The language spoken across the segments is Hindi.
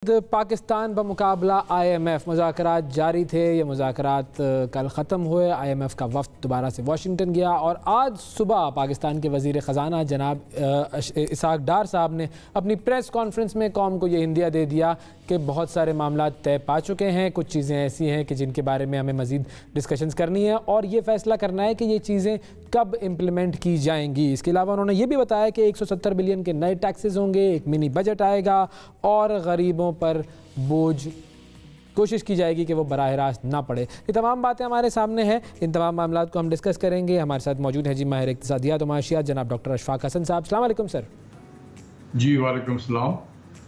पाकिस्तान बमुकाबला IMF मुज़ाकरात जारी थे। ये मुज़ाकरात कल ख़त्म हुए। IMF का वफ़द दोबारा से वाशिंगटन गया और आज सुबह पाकिस्तान के वज़ीर ख़ज़ाना जनाब इसहाक़ डार साहब ने अपनी प्रेस कॉन्फ्रेंस में कौम को ये इंदिया दे दिया कि बहुत सारे मामला तय पा चुके हैं। कुछ चीज़ें ऐसी हैं कि जिनके बारे में हमें मज़ीद डिस्कशंस करनी है और ये फ़ैसला करना है कि ये चीज़ें कब इम्प्लीमेंट की जाएंगी। इसके अलावा उन्होंने ये भी बताया कि 170 बिलियन के नए टैक्सेस होंगे, एक मिनी बजट आएगा और गरीबों पर बोझ कोशिश की जाएगी कि वो बराह रास्त ना पड़े। ये तमाम बातें हमारे सामने हैं। इन तमाम मामलों को हम डिस्कस करेंगे। हमारे साथ मौजूद हैं जी माहिर इक़्तिसादियात और माशियात जनाब डॉक्टर अशफाक हसन साहब। अस्सलाम वालेकुम सर। जी वालेकुम सलाम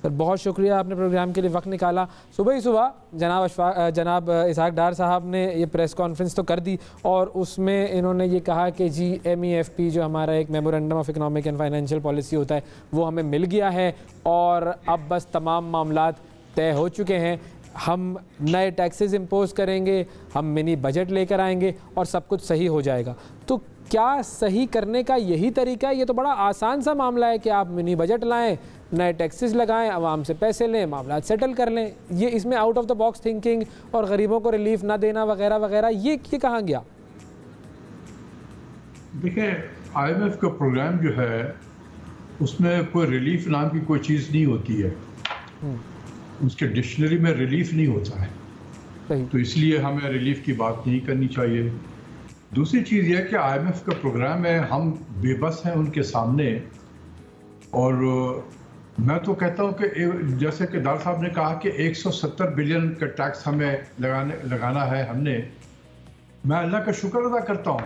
सर, बहुत शुक्रिया आपने प्रोग्राम के लिए वक्त निकाला। सुबह ही सुबह जनाब इसहाक़ डार साहब ने ये प्रेस कॉन्फ्रेंस तो कर दी और उसमें इन्होंने ये कहा कि जी MEFP जो हमारा एक memorandum of economic and financial policy होता है वो हमें मिल गया है और अब बस तमाम मामलात तय हो चुके हैं। हम नए टैक्सेस इम्पोज करेंगे, हम मिनी बजट लेकर आएंगे और सब कुछ सही हो जाएगा। तो क्या सही करने का यही तरीका है? ये तो बड़ा आसान सा मामला है कि आप मिनी बजट लाएं, नए टैक्सेस लगाएं, आवाम से पैसे लें, मामला सेटल कर लें। ये इसमें out of the box thinking और गरीबों को रिलीफ ना देना वगैरह वगैरह ये कहाँ गया? देखिए, IMF का प्रोग्राम जो है उसमें कोई रिलीफ नाम की कोई चीज़ नहीं होती है। उसके डिक्शनरी में रिलीफ नहीं होता है, तो इसलिए हमें रिलीफ की बात नहीं करनी चाहिए। दूसरी चीज़ यह कि IMF का प्रोग्राम है, हम बेबस हैं उनके सामने। और मैं तो कहता हूँ कि जैसे कि डार साहब ने कहा कि 170 बिलियन का टैक्स हमें लगाना है हमने। मैं अल्लाह का शुक्र अदा करता हूँ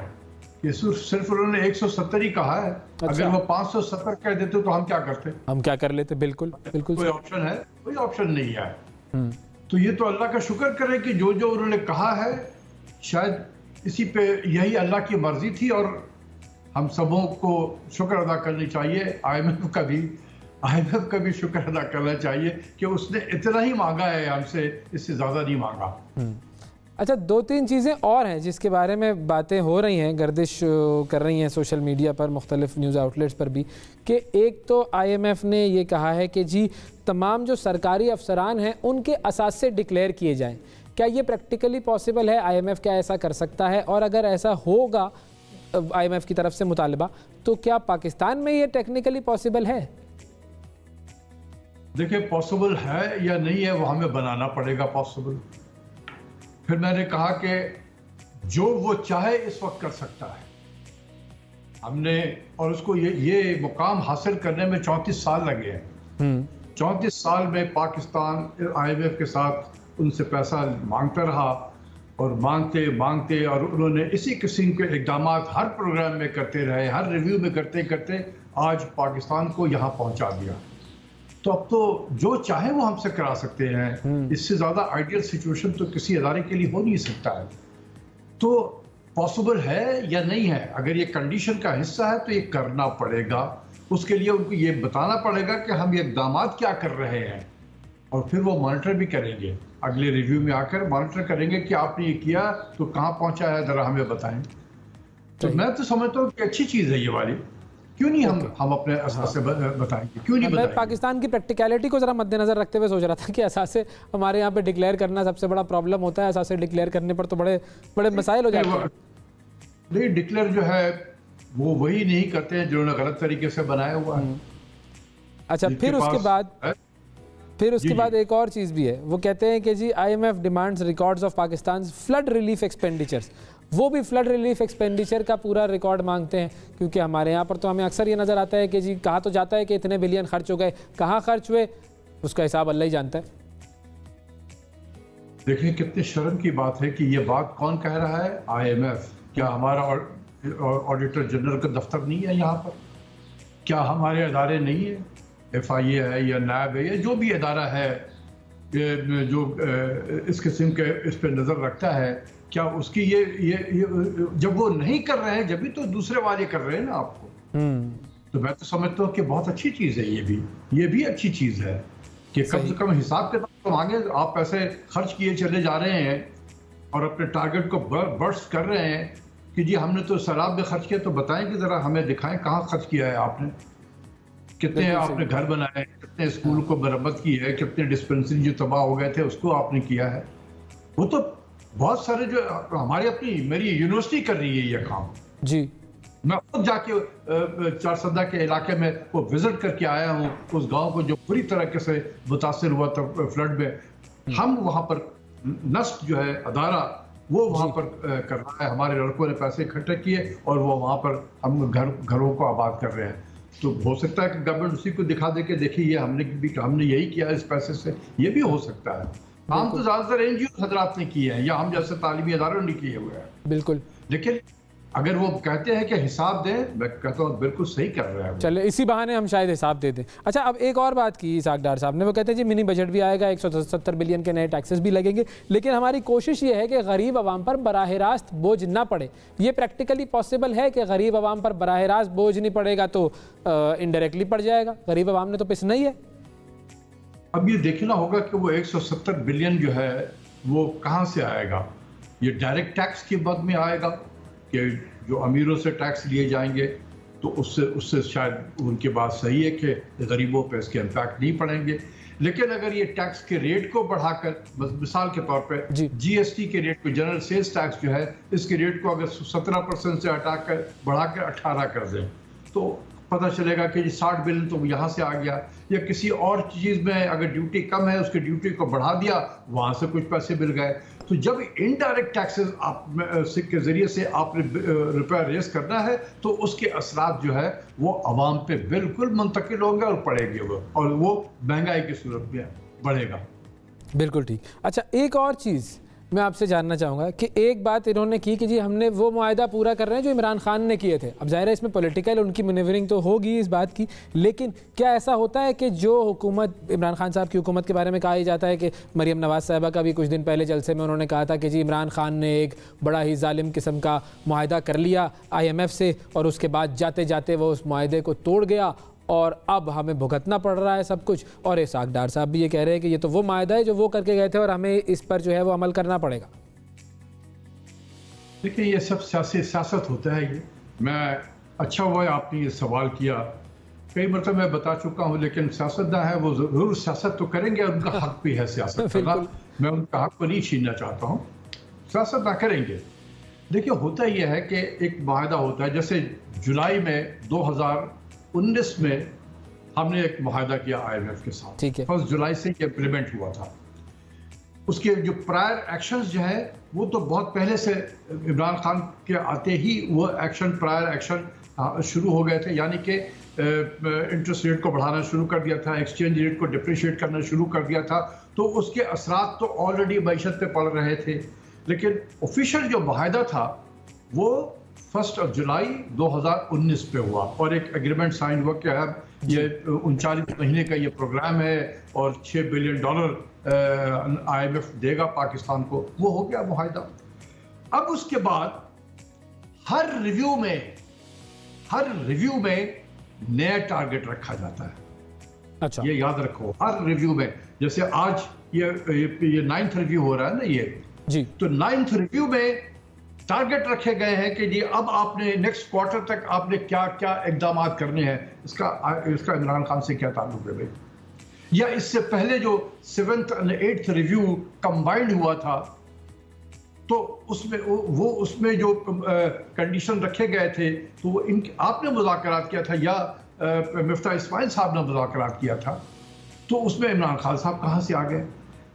कि सिर्फ उन्होंने 170 ही कहा है। अच्छा। अगर वो 570 कह देते तो हम क्या करते? हम क्या कर लेते? बिल्कुल बिल्कुल। कोई ऑप्शन है? कोई ऑप्शन नहीं है। तो ये तो अल्लाह का शुक्र करें कि जो जो उन्होंने कहा है शायद इसी पे यही अल्लाह की मर्जी थी और हम सबों को शुक्र अदा करनी चाहिए। IMF का भी शुक्र अदा करना चाहिए कि उसने इतना ही मांगा है हमसे, इससे ज़्यादा नहीं मांगा। अच्छा, दो तीन चीज़ें और हैं जिसके बारे में बातें हो रही हैं, गर्दिश कर रही हैं सोशल मीडिया पर, मुख्तलिफ न्यूज़ आउटलेट्स पर भी, कि एक तो IMF ने ये कहा है कि जी तमाम जो सरकारी अफसरान हैं उनके असासे डिक्लेयर किए जाएँ। क्या ये प्रैक्टिकली पॉसिबल है? IMF क्या ऐसा कर सकता है? और अगर ऐसा होगा IMF की तरफ से मुतालबा, तो क्या पाकिस्तान में ये टेक्निकली पॉसिबल है? देखिए, पॉसिबल है या नहीं है वो हमें बनाना पड़ेगा पॉसिबल। फिर मैंने कहा कि जो वो चाहे इस वक्त कर सकता है हमने, और उसको ये मुकाम हासिल करने में 34 साल लगे हैं। 34 साल में पाकिस्तान IMF के साथ उनसे पैसा मांगता रहा और मांगते और उन्होंने इसी किस्म के इक़दाम हर प्रोग्राम में करते रहे, हर रिव्यू में करते करते आज पाकिस्तान को यहाँ पहुँचा दिया। तो अब तो जो चाहे वो हमसे करा सकते हैं। इससे ज़्यादा आइडियल सिचुएशन तो किसी अदारे के लिए हो नहीं सकता है। तो पॉसिबल है या नहीं है? अगर ये कंडीशन का हिस्सा है तो ये करना पड़ेगा। उसके लिए उनको ये बताना पड़ेगा कि हम ये इक़दाम क्या कर रहे हैं और फिर वो मॉनिटर भी करेंगे। अगले रिव्यू में आकर मॉनिटर करेंगे कि आपने ये किया तो कहाँ पहुँचा है, ज़रा हमें बताएं। तो मैं तो समझता हूँ कि अच्छी चीज़ है ये वाली। क्यों नहीं हम अपने असासे से बताएंगे? क्यों नहीं बताएंगे? मैं पाकिस्तान की प्रैक्टिकलिटी को जरा मद्देनजर रखते हुए सोच रहा था कि असासे हमारे यहाँ पे डिक्लेयर करना सबसे बड़ा प्रॉब्लम होता है। असासे डिक्लेयर करने पर तो बड़े बड़े मसाइल हो जाते हैं। नहीं, डिक्लेयर जो है वो वही नहीं करते हैं जिन्होंने गलत तरीके से बनाया हुआ है। अच्छा, फिर उसके बाद एक और चीज़ भी है। वो कहते हैं कि जी IMF demands records of Pakistan flood relief expenditures. वो भी फ्लड रिलीफ एक्सपेंडिचर का पूरा रिकॉर्ड मांगते हैं, क्योंकि हमारे यहाँ पर तो हमें अक्सर ये नज़र आता है कि जी कहा तो जाता है कि इतने बिलियन खर्च हो गए, कहाँ खर्च हुए उसका हिसाब अल्लाह ही जानता है। देखिए, कितनी शर्म की बात है कि ये बात कौन कह रहा है? IMF। क्या हमारा ऑडिटर जनरल का दफ्तर नहीं है यहाँ पर? क्या हमारे अदारे नहीं है? FIA है या NAB है या जो भी अदारा है जो इस किस्म के इस पर नज़र रखता है, क्या उसकी ये जब वो नहीं कर रहे हैं, जब भी तो दूसरे वाले कर रहे हैं ना आपको। तो मैं तो समझता हूँ कि बहुत अच्छी चीज़ है ये भी अच्छी चीज़ है कि कम से कम हिसाब के तो मांगे। आप पैसे खर्च किए चले जा रहे हैं और अपने टारगेट को बर्स्ट कर रहे हैं कि जी हमने तो शराब में खर्च किया, तो बताएं कि ज़रा हमें दिखाएं कहाँ खर्च किया है आपने। कितने आपने घर बनाए, कितने स्कूल को मरम्मत की है, कितने डिस्पेंसरी जो तबाह हो गए थे उसको आपने किया है। वो तो बहुत सारे जो हमारी मेरी यूनिवर्सिटी कर रही है ये काम जी। मैं खुद जाके चारसदा के इलाके में वो विजिट करके आया हूँ, उस गांव को जो पूरी तरीके से मुतासर हुआ था फ्लड में। हम वहां पर नस्ट जो है अदारा वो वहां पर कर रहा है, हमारे लड़कों ने पैसे इकट्ठे किए और वो वहां पर हम घरों को आबाद कर रहे हैं। तो हो सकता है कि गवर्नमेंट उसी को दिखा दे के देखिए ये हमने यही किया इस पैसे से, ये भी हो सकता है। काम तो ज्यादातर एनजीओ हजरात ने किए हैं या हम जैसे तालीमी इदारों ने किए हुए हैं। बिल्कुल। लेकिन अगर वो कहते हैं कि हिसाब दें, मैं कहता हूँ बिल्कुल सही कर रहे हैं। चले इसी बहाने हम शायद हिसाब दे दें। अच्छा, अब एक और बात की इसाक डार साहब ने, वो कहते हैं जी मिनी बजट भी आएगा, 170 बिलियन के नए टैक्सेस भी लगेंगे, लेकिन हमारी कोशिश ये है कि गरीब आवाम पर बराह रास्त बोझ ना पड़े। ये प्रैक्टिकली पॉसिबल है कि गरीब आवाम पर बराह रास्त बोझ नहीं पड़ेगा तो इनडायरेक्टली पड़ जाएगा? गरीब आवाम ने तो पिसना ही है। अब ये देखना होगा कि वो 170 बिलियन जो है वो कहाँ से आएगा। ये डायरेक्ट टैक्स की मद में आएगा कि जो अमीरों से टैक्स लिए जाएंगे, तो उससे शायद उनकी बात सही है कि गरीबों पे इसके इम्पैक्ट नहीं पड़ेंगे। लेकिन अगर ये टैक्स के रेट को बढ़ाकर, मिसाल के तौर पे जीएसटी के रेट को, जनरल सेल्स टैक्स जो है इसके रेट को अगर 17% से हटाकर बढ़ाकर 18 कर दें, तो पता चलेगा कि 60 बिलियन तो यहाँ से आ गया। या किसी और चीज़ में अगर ड्यूटी कम है उसकी ड्यूटी को बढ़ा दिया, वहाँ से कुछ पैसे मिल गए। तो जब इनडायरेक्ट टैक्सेस के जरिए से आपने रुपया रेस करना है तो उसके असरात जो है वो आवाम पे बिल्कुल मुंतकिल होंगे और पड़ेंगे वो, और वो महंगाई की सूरत में बढ़ेगा। बिल्कुल ठीक। अच्छा, एक और चीज़ मैं आपसे जानना चाहूँगा कि एक बात इन्होंने की कि जी हमने वो मुआहदा पूरा कर रहे हैं जो इमरान खान ने किए थे। अब ज़ाहिर है इसमें पॉलिटिकल उनकी मैनेवरिंग तो होगी इस बात की, लेकिन क्या ऐसा होता है कि जो हुकूमत, इमरान खान साहब की हुकूमत के बारे में कहा ही जाता है कि मरियम नवाज साहिबा का भी कुछ दिन पहले जलसे में उन्होंने कहा था कि जी इमरान खान ने एक बड़ा ही जालिम किस्म का मुआहदा कर लिया IMF से और उसके बाद जाते जाते वो उस मुआहदे को तोड़ गया और अब हमें भुगतना पड़ रहा है सब कुछ। और इसाक डार साहब भी ये कह रहे हैं कि ये तो वो मायदा है जो वो करके गए थे और हमें इस पर जो है वो अमल करना पड़ेगा। देखिए, ये सब सियासत होता है। ये मैं अच्छा हुआ आपने ये सवाल किया, कई मतलब मैं बता चुका हूँ, लेकिन सियासतदान है वो जरूर सियासत तो करेंगे, उनका हक भी है सियासत करना। मैं उनका हक को नहीं छीनना चाहता हूँ, सियासत ना करेंगे। देखिए, होता यह है कि एक माहदा होता है, जैसे जुलाई में 2019 में हमने एक मुआहदा किया IMF के साथ, 1 जुलाई से ये इम्प्लीमेंट हुआ था। उसके जो प्रायर एक्शंस जो है वो तो बहुत पहले से इमरान खान के आते ही वो प्रायर एक्शन शुरू हो गए थे। यानी कि इंटरेस्ट रेट को बढ़ाना शुरू कर दिया था, एक्सचेंज रेट को डिप्रिशिएट करना शुरू कर दिया था, तो उसके असरात तो ऑलरेडी मईशत पे पड़ रहे थे। लेकिन ऑफिशियल जो मुआहदा था वो 1 जुलाई 2019 पे हुआ और एक एग्रीमेंट साइन हुआ कि अब ये 39 महीने का ये प्रोग्राम है और $6 बिलियन IMF देगा पाकिस्तान को। वो हो गया मुआहदा। अब उसके बाद हर रिव्यू में नया टारगेट रखा जाता है। अच्छा, ये याद रखो, हर रिव्यू में। जैसे आज ये 9th रिव्यू हो रहा है ना ये जी, तो 9th रिव्यू में टारगेट रखे गए हैं कि जी अब आपने नेक्स्ट क्वार्टर तक आपने क्या क्या इकदाम करने हैं। इसका इमरान खान से क्या ताल्लुक है भाई? या इससे पहले जो 7th और 8th रिव्यू कंबाइंड हुआ था, तो उसमें जो कंडीशन रखे गए थे, तो वो आपने मुज़ाकरात किया था या मिफ्ता इस्माइल साहब ने मुज़ाकरात किया था, तो उसमें इमरान खान साहब कहाँ से आ गए?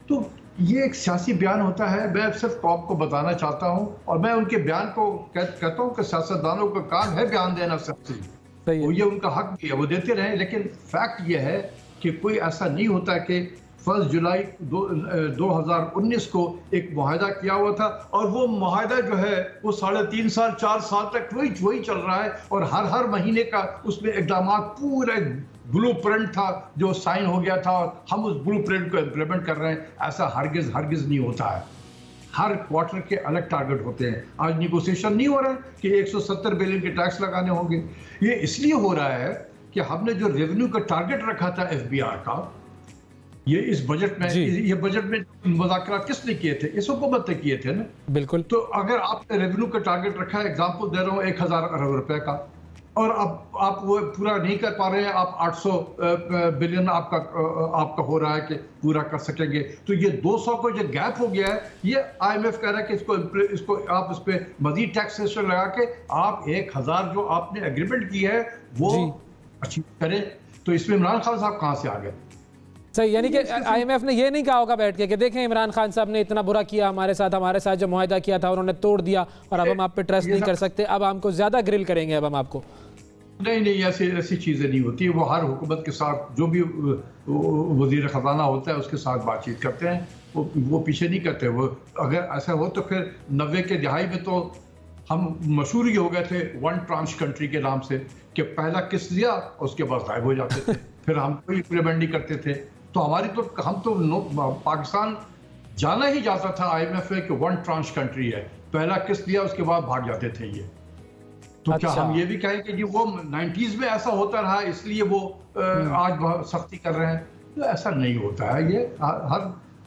तो ये एक सियासी बयान होता है। मैं सिर्फ कौम को बताना चाहता हूँ और मैं उनके बयान को कहता हूँ कि सियासतदानों का काम है बयान देना सियासी, तो ये उनका हक भी है, वो देते रहे। लेकिन फैक्ट ये है कि कोई ऐसा नहीं होता कि 1 जुलाई 2019 को एक मुआहदा किया हुआ था और वो मुआहदा जो है वो 3.5 साल 4 साल तक वही चल रहा है और हर महीने का उसमें इकदाम पूरे ब्लूप्रिंट था जो साइन हो गया था और हम उस ब्लूप्रिंट को इम्प्लीमेंट कर रहे हैं। ऐसा हरगिज नहीं होता है। हर क्वार्टर के अलग टारगेट होते हैं। आज निगोशिएशन नहीं हो रहा है कि 170 बिलियन के टैक्स लगाने होंगे। ये इसलिए हो रहा है कि हमने जो रेवेन्यू का टारगेट रखा था FBR का, ये इस बजट में, ये बजट में मुज़ाकरात किसने किए थे? इस हुकूमत ने किए थे ना। बिल्कुल। तो अगर आपने रेवेन्यू का टारगेट रखा है, एग्जांपल दे रहा हूँ 1000 अरब रुपए का, और अब आप वो पूरा नहीं कर पा रहे हैं, आप 800 बिलियन आपका हो रहा है कि पूरा कर सकेंगे। तो ये 200 को जो गैप हो गया है, ये IMF कह रहा है कि इसको आप इस पे मजीद टैक्सेशन लगा के आप 1000 जो आपने एग्रीमेंट की है वो अचीव करें। तो इसमें इमरान खान साहब कहाँ से आ गए? सही, यानी कि IMF ने ये नहीं कहा होगा बैठ के कि देखें इमरान खान साहब ने इतना बुरा किया हमारे साथ जो मुआहदा किया था उन्होंने तोड़ दिया और अब हम आप पे ट्रस्ट नहीं कर सकते, अब हमको ज्यादा ग्रिल करेंगे अब हम आपको। नहीं, ऐसी चीजें नहीं होती। वो हर हुकूमत के साथ जो भी वजीर खजाना होता है उसके साथ बातचीत करते हैं, वो पीछे नहीं करते। वो अगर ऐसा हो तो फिर 90 के दहाई में तो हम मशहूर ही हो गए थे वन ट्रांच कंट्री के नाम से कि पहला किस्त दिया उसके बाद गायब हो जाते थे, फिर हम कोई इम्प्लीमेंट नहीं करते थे। तो हम तो पाकिस्तान जाना ही जाता था IMF में कि वन ट्रांच कंट्री है, पहला किस्त दिया उसके बाद भाग जाते थे ये। तो क्या हम ये भी कहें कि वो 90s में ऐसा होता रहा इसलिए वो आज बहुत सख्ती कर रहे हैं? तो ऐसा नहीं होता है। ये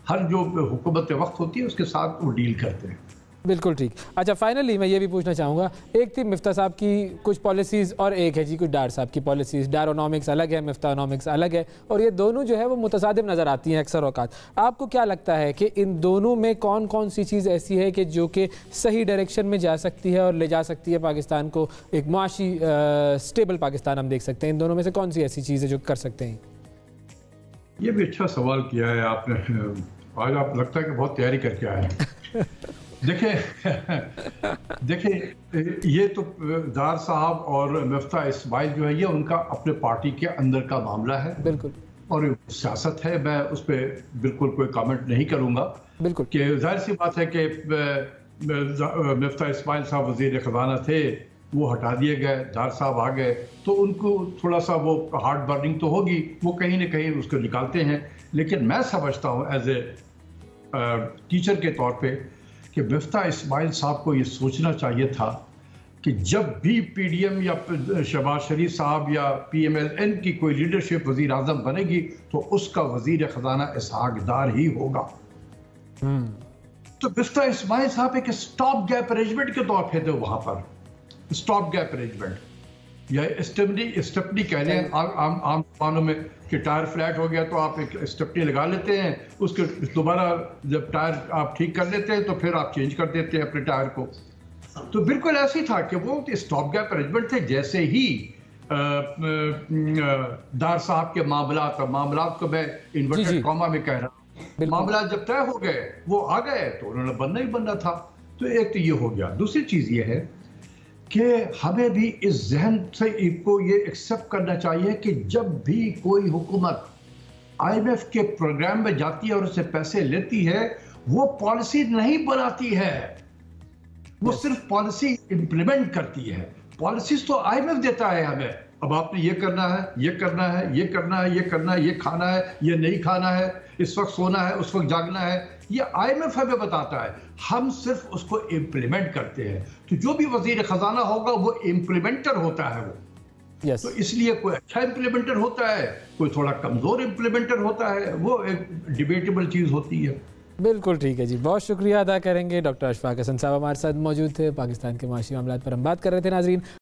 हर जो हुकूमत वक्त होती है उसके साथ वो डील करते हैं। बिल्कुल ठीक। अच्छा, फाइनली मैं ये भी पूछना चाहूँगा, एक थी मिफ्ता साहब की कुछ पॉलिसीज़ और एक है जी कुछ डार साहब की पॉलिसीज़। डारोनॉमिक्स अलग है, मिफ्तानॉमिक्स अलग है, और ये दोनों जो है वो मुतसादिम नज़र आती हैं अक्सर औकात। आपको क्या लगता है कि इन दोनों में कौन कौन सी चीज़ ऐसी है कि जो कि सही डायरेक्शन में जा सकती है और ले जा सकती है पाकिस्तान को एक मुआशी स्टेबल पाकिस्तान हम देख सकते हैं? इन दोनों में से कौन सी ऐसी चीज़ है जो कर सकते हैं? ये भी अच्छा सवाल किया है आपने। आज आप लगता है कि बहुत तैयारी करके आए हैं। देखिए ये तो दार साहब और मिफ्ता इस्माइल जो है ये उनका अपने पार्टी के अंदर का मामला है, बिल्कुल, और सियासत है। मैं उस पर बिल्कुल कोई कमेंट नहीं करूंगा, बिल्कुल, कि जाहिर सी बात है कि मिफ्ता इस्माइल साहब वजीर खजाना थे, वो हटा दिए गए, दार साहब आ गए, तो उनको थोड़ा सा वो हार्ट बर्निंग तो होगी, वो कहीं ना कहीं उसको निकालते हैं। लेकिन मैं समझता हूँ एज ए टीचर के तौर पे कि मिफ्ता इस्माइल साहब को ये सोचना चाहिए था कि जब भी PDM या शहबाज शरीफ साहब या PMLN की कोई लीडरशिप वजीर आजम बनेगी तो उसका वजीर खजाना इसहाक डार ही होगा। तो मिफ्ता इस्माइल साहब एक स्टॉप गैप अरेंजमेंट के तौर पे थे वहां पर, स्टॉप गैप अरेंजमेंट या स्टेपनी कह लें आम मानों में कि टायर फ्लैट हो गया तो आप एक स्टेपनी लगा लेते हैं, उसके दोबारा जब टायर आप ठीक कर लेते हैं तो फिर आप चेंज कर देते हैं अपने टायर को। तो बिल्कुल ऐसे ही था कि वो स्टॉप गैप अरेंजमेंट थे। जैसे ही दार साहब के मामलात को मैं इन्वर्टेड कॉमा में कह रहा हूँ, मामला जब तय हो गए वो आ गए तो उन्होंने बनना ही बनना था। तो एक तो ये हो गया। दूसरी चीज ये है कि हमें भी इस जहन से को ये एक्सेप्ट करना चाहिए कि जब भी कोई हुकूमत IMF के प्रोग्राम में जाती है और उससे पैसे लेती है, वो पॉलिसी नहीं बनाती है, वो सिर्फ पॉलिसी इंप्लीमेंट करती है। पॉलिसीज तो IMF देता है हमें, अब आपने ये करना है, ये करना है, ये करना है, ये करना है, ये खाना है, ये नहीं खाना है, इस वक्त सोना है, उस वक्त जागना है, ये IMF हमें बताता है, हम सिर्फ उसको इम्प्लीमेंट करते हैं। तो जो भी वजीर खजाना होगा वो इम्प्लीमेंटर होता है वो। तो इसलिए कोई अच्छा इम्प्लीमेंटर होता है, कोई थोड़ा कमजोर इम्प्लीमेंटर होता है, वो एक डिबेटेबल चीज होती है। बिल्कुल ठीक है जी, बहुत शुक्रिया अदा करेंगे। डॉक्टर अशफाक हसन साहब हमारे साथ मौजूद थे, पाकिस्तान के माशी मामलात पर हम बात कर रहे थे। नाजरीन,